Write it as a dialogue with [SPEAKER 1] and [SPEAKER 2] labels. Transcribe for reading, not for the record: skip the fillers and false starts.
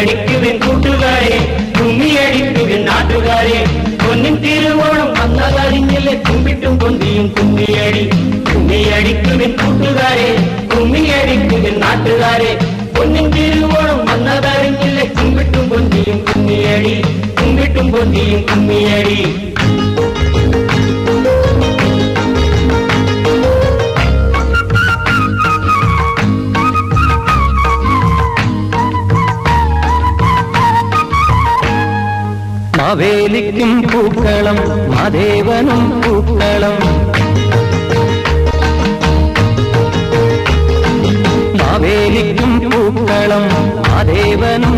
[SPEAKER 1] അടിക്കുവിൻ കൂട്ടുകാരെ, കുമ്മി അടിക്കുവിൻ നാട്ടുകാരെ. പൊന്നിൻ തിരുവോണം വന്നതറിഞ്ഞില്ലേ കുമ്പിട്ടും കൊന്തിയും കുമ്മിയടി. കുമ്മി അടിക്കുവിൻ കൂട്ടുകാരെ, കുമ്മി അടിക്കുവിൻ നാട്ടുകാരെ. പൊന്നിൻ തിരുവോണം വന്നതറിഞ്ഞില്ലേ കുമ്പിട്ടും കൊന്തിയും കുമ്മിയടി. കുമ്പിട്ടും കൊന്തിയും കുമ്മിയടി.
[SPEAKER 2] മാവേലിക്കും പൂക്കളം മാദേവനും പൂക്കളം. മാവേലിക്കും പൂക്കളം മാദേവനും